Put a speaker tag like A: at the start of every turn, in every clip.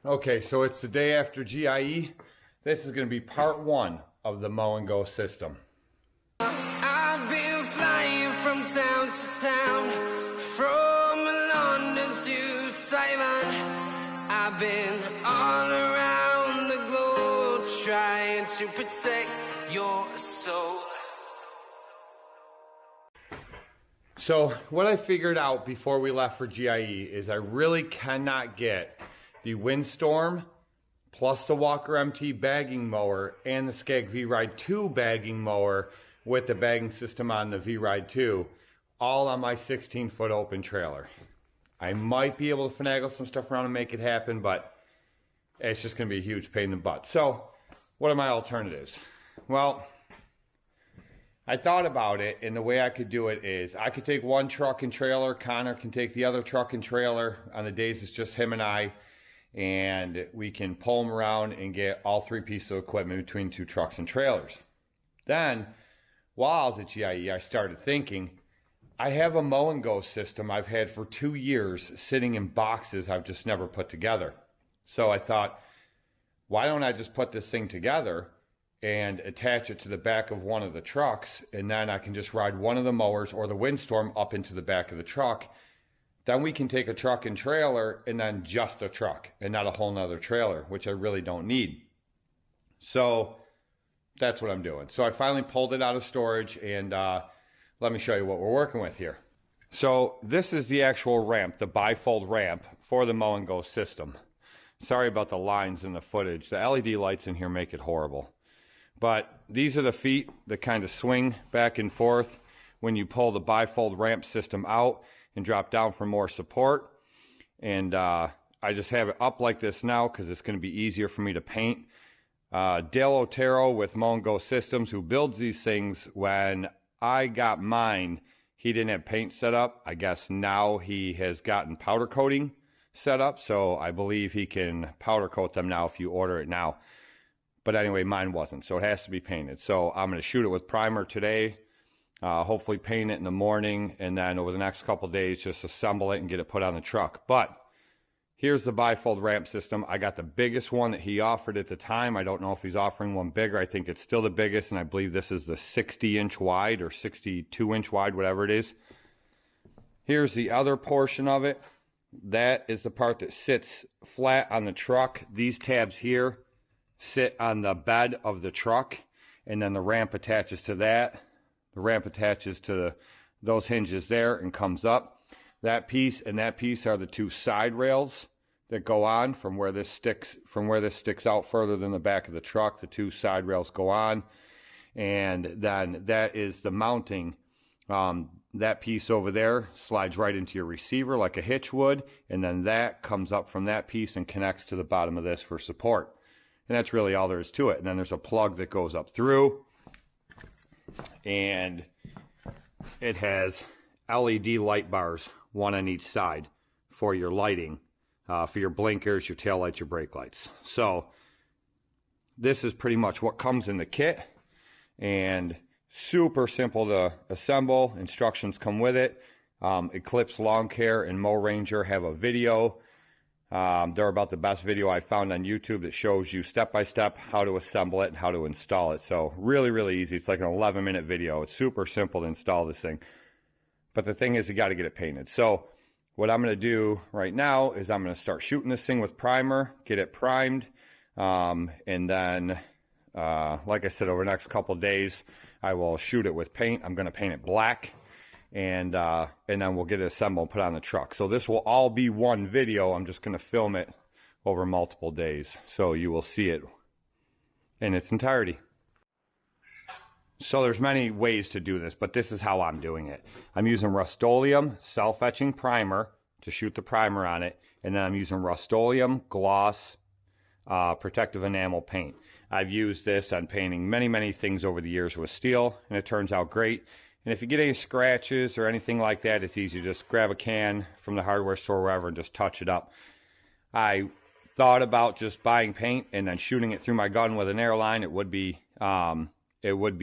A: Okay, so it's the day after GIE. This is going to be part one of the Mow Go system.
B: I've been flying from town to town, from London to Taiwan. I've been all around the globe trying to protect your soul.
A: So what I figured out before we left for GIE is I really cannot get the Windstorm plus the Walker MT bagging mower and the Skag V-Ride 2 bagging mower with the bagging system on the V-Ride 2 all on my 16-foot open trailer. I might be able to finagle some stuff around and make it happen, but it's just going to be a huge pain in the butt. So what are my alternatives? Well, I thought about it, and the way I could do it is I could take one truck and trailer, Connor can take the other truck and trailer on the days it's just him and I, and we can pull them around and get all three pieces of equipment between two trucks and trailers. Then, while I was at GIE, I started thinking, I have a Mow Go system I've had for 2 years sitting in boxes I've just never put together. So I thought, why don't I just put this thing together and attach it to the back of one of the trucks, and then I can just ride one of the mowers or the Windstorm up into the back of the truck. Then we can take a truck and trailer and then just a truck and not a whole nother trailer, which I really don't need. So that's what I'm doing. So I finally pulled it out of storage, and let me show you what we're working with here. So this is the actual ramp, the bifold ramp for the Mow Go system. Sorry about the lines in the footage. The LED lights in here make it horrible. But these are the feet that kind of swing back and forth when you pull the bifold ramp system out and drop down for more support. And I just have it up like this now because it's going to be easier for me to paint. Dale Otero with Mow Go Systems, who builds these things, when I got mine, he didn't have paint set up. I guess now he has gotten powder coating set up, so I believe he can powder coat them now if you order it now. But anyway, mine wasn't, so it has to be painted. So I'm going to shoot it with primer today, hopefully paint it in the morning, and then over the next couple days just assemble it and get it put on the truck. But here's the bifold ramp system. I got the biggest one that he offered at the time. I don't know if he's offering one bigger. I think it's still the biggest, and I believe this is the 60-inch wide or 62-inch wide, whatever it is. Here's the other portion of it. That is the part that sits flat on the truck. These tabs here sit on the bed of the truck, and then the ramp attaches to that. The ramp attaches to those hinges there and comes up. That piece and that piece are the two side rails that go on from where this sticks out further than the back of the truck. The two side rails go on, and then that is the mounting. That piece over there slides right into your receiver like a hitch would, and then that comes up from that piece and connects to the bottom of this for support. And that's really all there is to it. And then there's a plug that goes up through, and it has LED light bars, one on each side for your lighting, for your blinkers, your tail lights, your brake lights. So this is pretty much what comes in the kit, and super simple to assemble. Instructions come with it. Eclipse Lawn Care and Mow Ranger have a video. They're about the best video I found on YouTube that shows you step-by-step how to assemble it and how to install it. So really, really easy. It's like an 11-minute video. It's super simple to install this thing. But the thing is, you got to get it painted. So what I'm going to do right now is I'm going to start shooting this thing with primer, get it primed, and then, like I said, over the next couple days, I will shoot it with paint. I'm going to paint it black. And then we'll get it assembled and put on the truck. So this will all be one video. I'm just going to film it over multiple days, so you will see it in its entirety. So there's many ways to do this, but this is how I'm doing it. I'm using Rust-Oleum self-etching primer to shoot the primer on it, and then I'm using Rust-Oleum gloss protective enamel paint. I've used this on painting many things over the years with steel, and it turns out great. And if you get any scratches or anything like that, it's easy. Just grab a can from the hardware store or wherever and just touch it up. I thought about just buying paint and then shooting it through my gun with an airline. It would be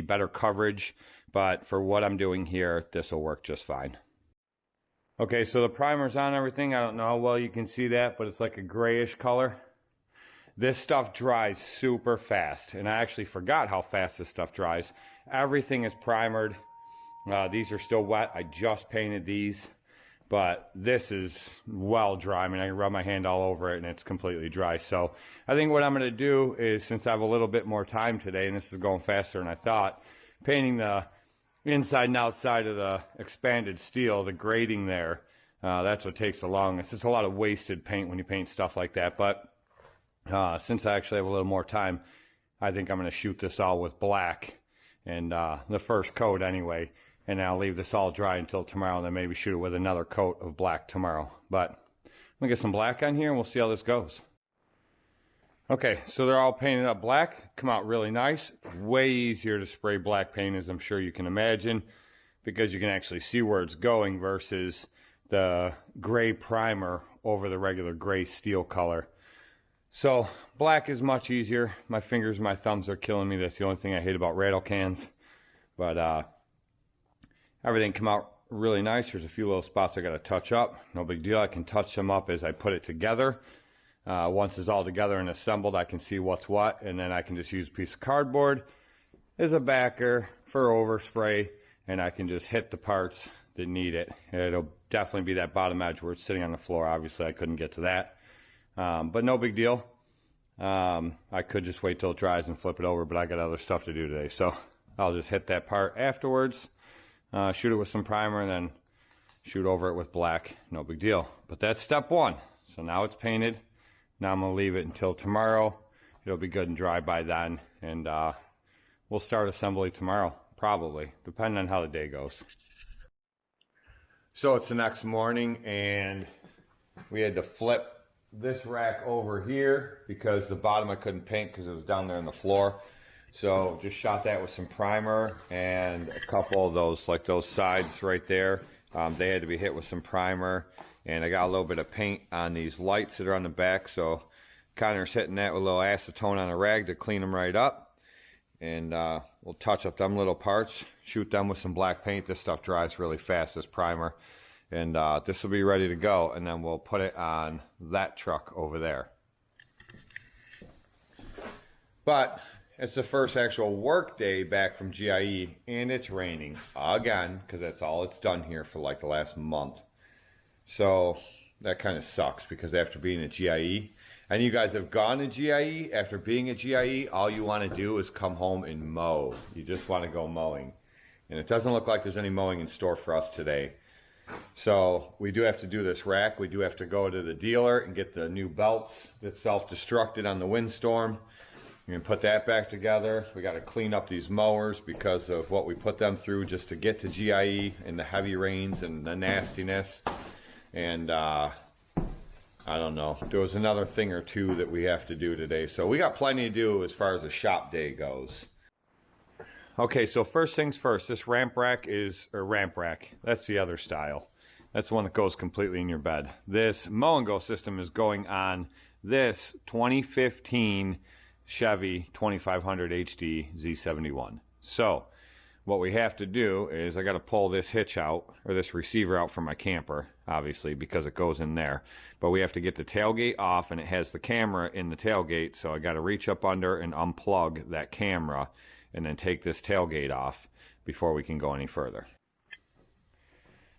A: better coverage, but for what I'm doing here, this will work just fine. Okay, so the primer's on everything. I don't know how well you can see that, but it's like a grayish color. This stuff dries super fast, and I actually forgot how fast this stuff dries. Everything is primered. These are still wet. I just painted these, but this is well dry. I mean, I can rub my hand all over it and it's completely dry. So I think what I'm going to do is, since I have a little bit more time today, and this is going faster than I thought, painting the inside and outside of the expanded steel, the grating there, that's what takes the longest. It's a lot of wasted paint when you paint stuff like that, but since I actually have a little more time, I think I'm going to shoot this all with black, and the first coat anyway, and I'll leave this all dry until tomorrow, and then maybe shoot it with another coat of black tomorrow. But I'm going to get some black on here, and we'll see how this goes. Okay, so they're all painted up black, come out really nice. Way easier to spray black paint, as I'm sure you can imagine, because you can actually see where it's going versus the gray primer over the regular gray steel color. So black is much easier. My fingers and my thumbs are killing me. That's the only thing I hate about rattle cans. But everything came out really nice. There's a few little spots I got to touch up. No big deal. I can touch them up as I put it together. Once it's all together and assembled, I can see what's what, and then I can just use a piece of cardboard as a backer for overspray, and I can just hit the parts that need it. It'll definitely be that bottom edge where it's sitting on the floor. Obviously, I couldn't get to that, but no big deal. I could just wait till it dries and flip it over, but I got other stuff to do today, so I'll just hit that part afterwards, shoot it with some primer, and then shoot over it with black. No big deal. But that's step one. So now it's painted. Now I'm going to leave it until tomorrow. It'll be good and dry by then, and we'll start assembly tomorrow, probably, depending on how the day goes. So it's the next morning, and we had to flip this rack over here because the bottom I couldn't paint because it was down there on the floor. So just shot that with some primer and a couple of those, like those sides right there. They had to be hit with some primer. And I got a little bit of paint on these lights that are on the back, so Connor's hitting that with a little acetone on a rag to clean them right up. And we'll touch up them little parts, shoot them with some black paint. This stuff dries really fast, this primer. And this will be ready to go, and then we'll put it on that truck over there. But it's the first actual work day back from GIE, and it's raining again, because that's all it's done here for like the last month. So that kind of sucks, because after being at GIE, and you guys have gone to GIE, after being at GIE, all you want to do is come home and mow. You just want to go mowing. And it doesn't look like there's any mowing in store for us today. So we do have to do this rack. We do have to go to the dealer and get the new belts that self-destructed on the windstorm. You can put that back together. We got to clean up these mowers because of what we put them through just to get to GIE and the heavy rains and the nastiness. And I don't know, there was another thing or two that we have to do today. So we got plenty to do as far as the shop day goes. Okay, so first things first, this ramp rack, that's the other style. That's the one that goes completely in your bed. This Mow Go system is going on this 2015 Chevy 2500 HD Z71. So what we have to do is I got to pull this hitch out, or this receiver out from my camper, obviously, because it goes in there. But we have to get the tailgate off, and it has the camera in the tailgate, so I got to reach up under and unplug that camera and then take this tailgate off before we can go any further.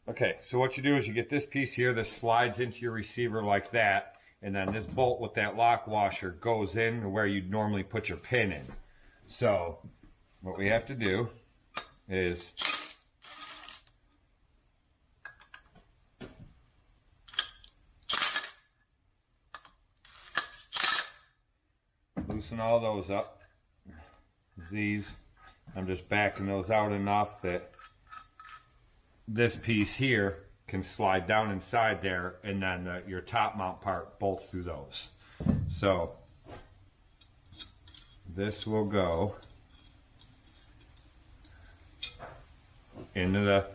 A: Okay, so what you do is you get this piece here. This slides into your receiver like that, and then this bolt with that lock washer goes in where you'd normally put your pin in. So what we have to do is loosen all those up. These, I'm just backing those out enough that this piece here can slide down inside there, and then your top mount part bolts through those. So this will go into the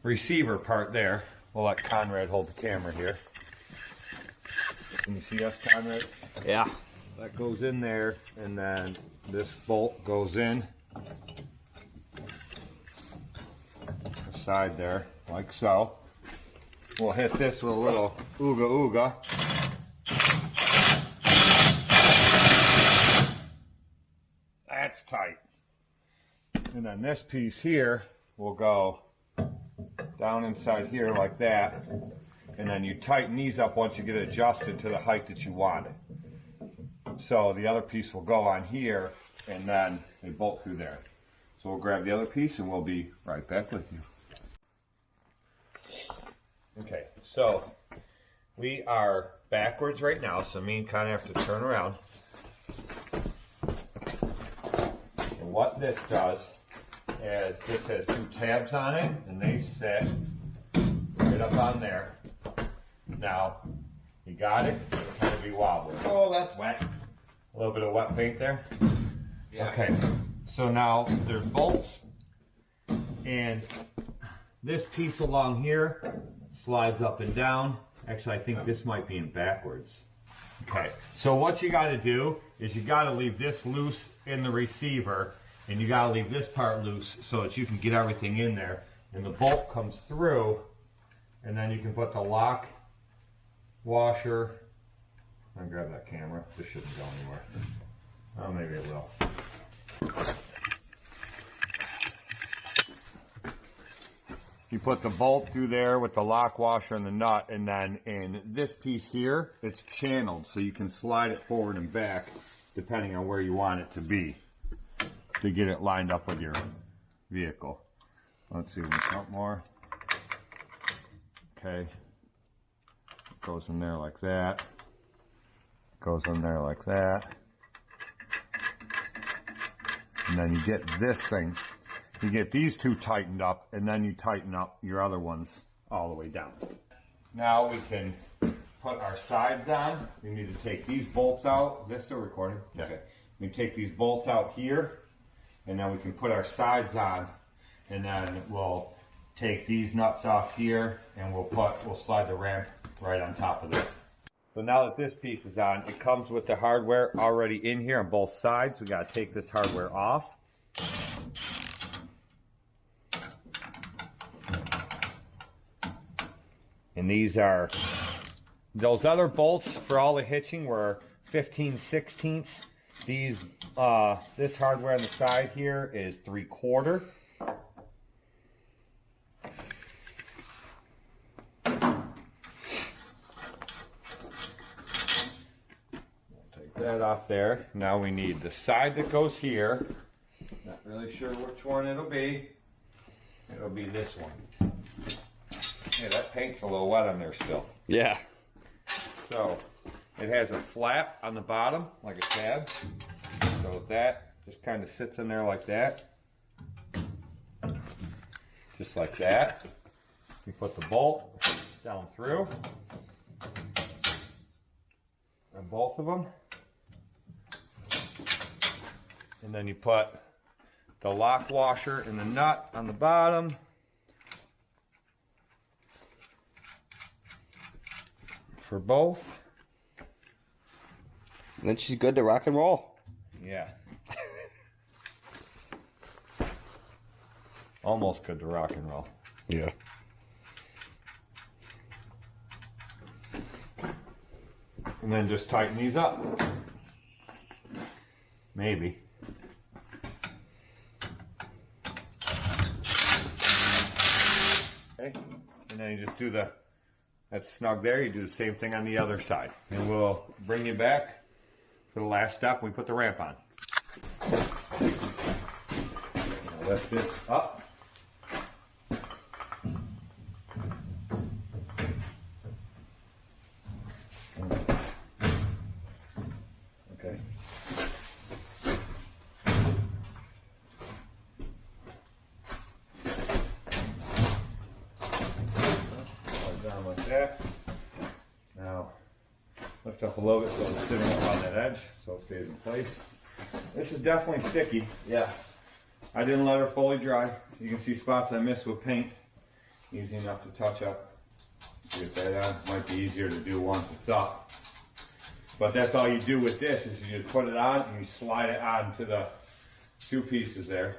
A: receiver part there. We'll let Conrad hold the camera here. Can you see us, Conrad?
C: Yeah.
A: That goes in there, and then this bolt goes in the side there, like so. We'll hit this with a little ooga ooga. tight. And then this piece here will go down inside here like that. And then you tighten these up once you get it adjusted to the height that you want it. So the other piece will go on here, and then they bolt through there. So we'll grab the other piece and we'll be right back with you. Okay, so we are backwards right now, so me and Connie have to turn around. And what this does is this has two tabs on it, and they sit right up on there. Now, you got it, so it'll kind of be wobbly. Oh, that's wet. A little bit of wet paint there. Yeah. Okay, so now there's bolts, and this piece along here slides up and down. Actually, I think this might be in backwards. Okay, so what you got to do is you got to leave this loose in the receiver, and you got to leave this part loose so that you can get everything in there. And the bolt comes through, and then you can put the lock, washer. I'll grab that camera. This shouldn't go anywhere. Oh, maybe it will. You put the bolt through there with the lock, washer, and the nut, and then in this piece here, it's channeled, so you can slide it forward and back depending on where you want it to be to get it lined up with your vehicle. Let's see, we count more. Okay. Goes in there like that. Goes in there like that. And then you get this thing. You get these two tightened up, and then you tighten up your other ones all the way down. Now we can put our sides on. We need to take these bolts out. Is this still recording? Yeah. Okay. We take these bolts out here, and then we can put our sides on, and then we'll take these nuts off here, and we'll slide the ramp right on top of it. So now that this piece is on, it comes with the hardware already in here on both sides. We got to take this hardware off. And these are, those other bolts for all the hitching were 15/16. These, this hardware on the side here is 3/4. That off there. Now we need the side that goes here. Not really sure which one it'll be. It'll be this one. Yeah, that paint's a little wet on there still.
C: Yeah.
A: So it has a flap on the bottom, like a tab. So that just kind of sits in there like that. Just like that. You put the bolt down through. And both of them. And then you put the lock washer and the nut on the bottom. For both.
C: And then she's good to rock and roll.
A: Yeah. Almost good to rock and roll.
C: Yeah.
A: And then just tighten these up. Maybe. Okay. And then you just do that's snug there. You do the same thing on the other side. And we'll bring you back for the last step. We put the ramp on. Now lift this up. Okay. Down like that. Now lift up a little bit so it's sitting up on that edge so it stays in place. This is definitely sticky.
C: Yeah.
A: I didn't let her fully dry. You can see spots I missed with paint. Easy enough to touch up. Get that on. Might be easier to do once it's up. But that's all you do with this is you just put it on and you slide it on to the two pieces there.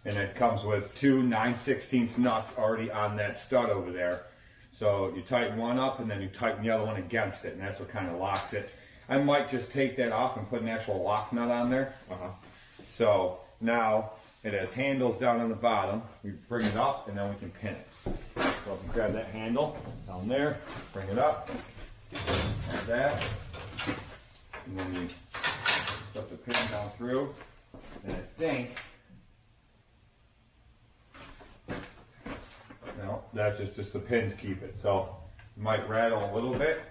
A: And it comes with two 9/16 nuts already on that stud over there. So you tighten one up and then you tighten the other one against it, and that's what kind of locks it. I might just take that off and put an actual lock nut on there. So now it has handles down on the bottom. We bring it up and then we can pin it. So if you grab that handle down there, bring it up, like that, and then you put the pin down through, and I think, no, that's just the pins keep it. So it might rattle a little bit,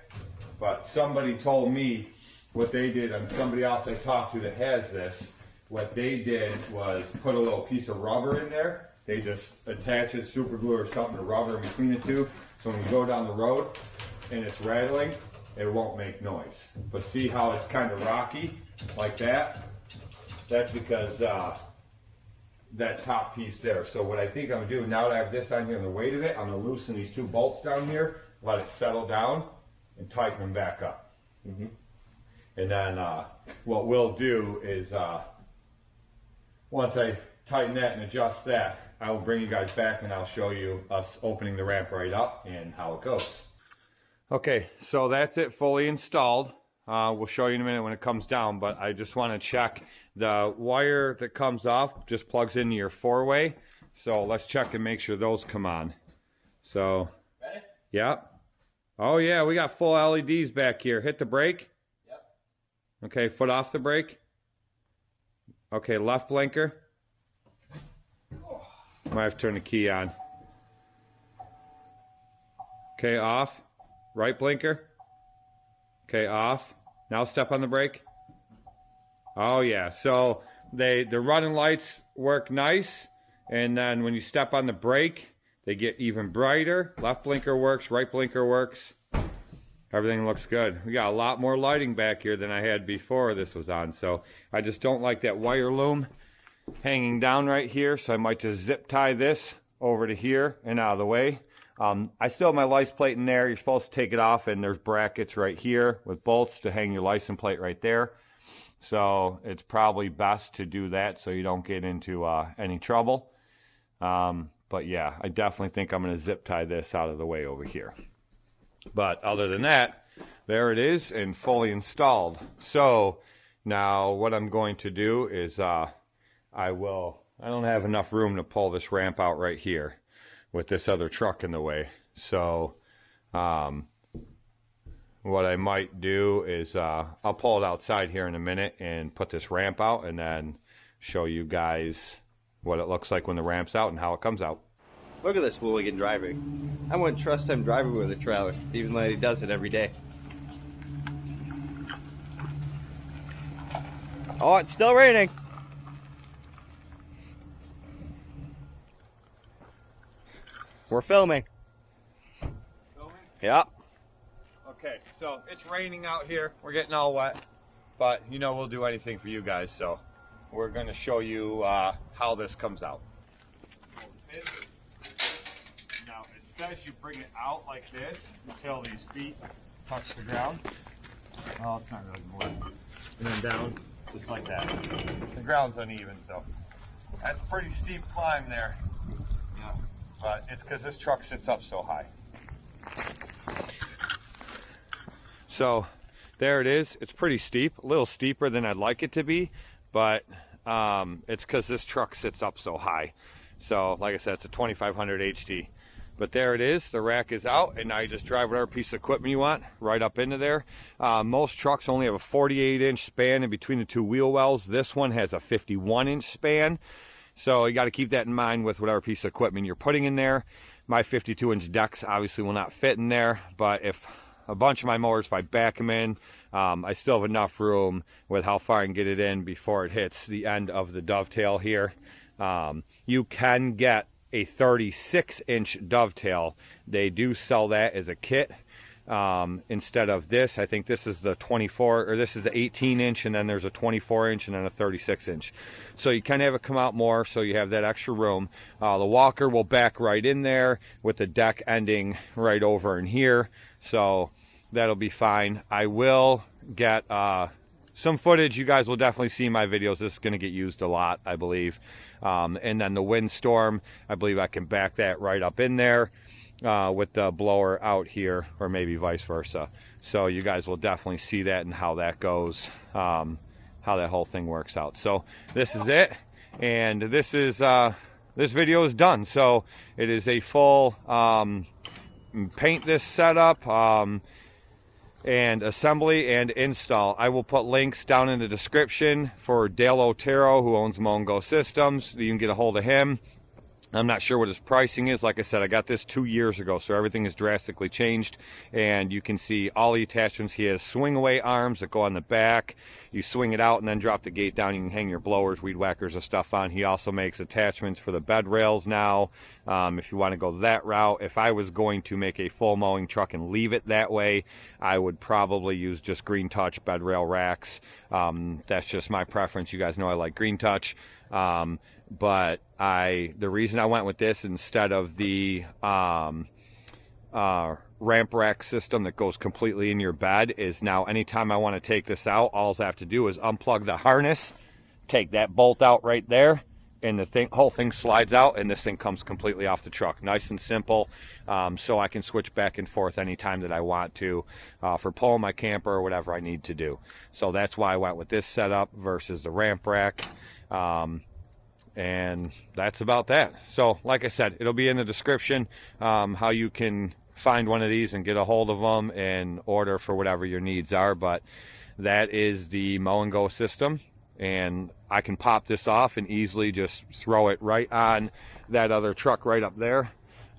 A: but somebody told me what they did, and somebody else I talked to that has this, what they did was put a little piece of rubber in there. They just attach it, super glue or something, to rubber in between the two. So when you go down the road and it's rattling, it won't make noise. But see how it's kind of rocky like that? That's because that top piece there. So what I think I'm gonna do, now that I have this on here and the weight of it, I'm gonna loosen these two bolts down here, let it settle down, and tighten them back up. And then what we'll do is, once I tighten that and adjust that, I will bring you guys back and I'll show you us opening the ramp right up and how it goes. Okay, so that's it fully installed. We'll show you in a minute when it comes down, but I just want to check the wire that comes off, just plugs into your 4-way. So let's check and make sure those come on. So, ready? Yep. Oh yeah, we got full LEDs back here. Hit the brake. Yep. Okay, foot off the brake. Okay, left blinker. Might have to turn the key on. Okay, off. Right blinker. Okay, off. Now step on the brake. Oh yeah, so the running lights work nice, and then when you step on the brake, they get even brighter. Left blinker works, right blinker works. Everything looks good. We got a lot more lighting back here than I had before this was on, so I just don't like that wire loom hanging down right here, so I might just zip tie this over to here and out of the way. I still have my license plate in there. You're supposed to take it off, and there's brackets right here with bolts to hang your license plate right there. So it's probably best to do that so you don't get into any trouble. But yeah, I definitely think I'm going to zip tie this out of the way over here. But other than that, there it is and fully installed. So now what I'm going to do is I don't have enough room to pull this ramp out right here with this other truck in the way. So what I might do is I'll pull it outside here in a minute and put this ramp out and then show you guys what it looks like when the ramp's out and how it comes out.
C: Look at this hooligan driving. I wouldn't trust him driving with a trailer, even though he does it every day. Oh, it's still raining. We're filming.
A: Filming?
C: Yep.
A: Okay, so it's raining out here. We're getting all wet, but you know we'll do anything for you guys, so we're going to show you how this comes out. Now it says you bring it out like this until these feet touch the ground. Oh, it's not really more. And then down just like that. The ground's uneven, so that's a pretty steep climb there. Yeah. But it's because this truck sits up so high. So there it is. It's pretty steep, a little steeper than I'd like it to be, but it's because this truck sits up so high. So like I said, it's a 2500 HD. But there it is. The rack is out, and now you just drive whatever piece of equipment you want right up into there. Most trucks only have a 48-inch span in between the two wheel wells. This one has a 51-inch span. So you got to keep that in mind with whatever piece of equipment you're putting in there. My 52-inch decks obviously will not fit in there, but if a bunch of my mowers, if I back them in, I still have enough room with how far I can get it in before it hits the end of the dovetail here. You can get a 36-inch dovetail. They do sell that as a kit instead of this. I think this is the 24, or this is the 18-inch, and then there's a 24-inch and then a 36-inch. So you kind of have it come out more, so you have that extra room. The walker will back right in there with the deck ending right over in here, so that'll be fine. I will get some footage. You guys will definitely see my videos. This is going to get used a lot, I believe. And then the windstorm, I believe I can back that right up in there. with the blower out here, or maybe vice versa. So you guys will definitely see that and how that goes, how that whole thing works out. So this is it, and this is this video is done. So it is a full paint this setup, and assembly and install. I will put links down in the description for Dale Otero, who owns Mow Go Systems. You can get a hold of him. I'm not sure what his pricing is. Like I said, I got this 2 years ago, so everything has drastically changed. And you can see all the attachments. He has swing away arms that go on the back. You swing it out and then drop the gate down. You can hang your blowers, weed whackers, and stuff on. He also makes attachments for the bed rails now, if you want to go that route. If I was going to make a full mowing truck and leave it that way, I would probably use just Green Touch bed rail racks. That's just my preference. You guys know I like Green Touch. But the reason I went with this instead of the ramp rack system that goes completely in your bed is now anytime I want to take this out, all I have to do is unplug the harness, take that bolt out right there, and the whole thing slides out, and this thing comes completely off the truck. Nice and simple, so I can switch back and forth anytime that I want to for pulling my camper or whatever I need to do. So that's why I went with this setup versus the ramp rack. And that's about that. So like I said, it'll be in the description how you can find one of these and get a hold of them and order for whatever your needs are. But that is the Mow Go system, and I can pop this off and easily just throw it right on that other truck right up there.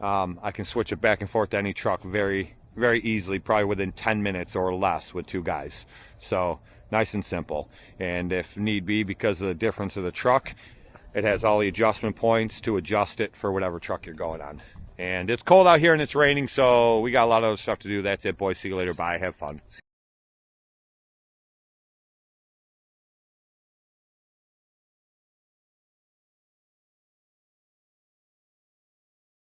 A: I can switch it back and forth to any truck very, very easily, probably within 10 minutes or less with 2 guys. So nice and simple. And if need be, because of the difference of the truck, it has all the adjustment points to adjust it for whatever truck you're going on. And it's cold out here and it's raining, so we got a lot of other stuff to do. That's it, boys. See you later. Bye. Have fun.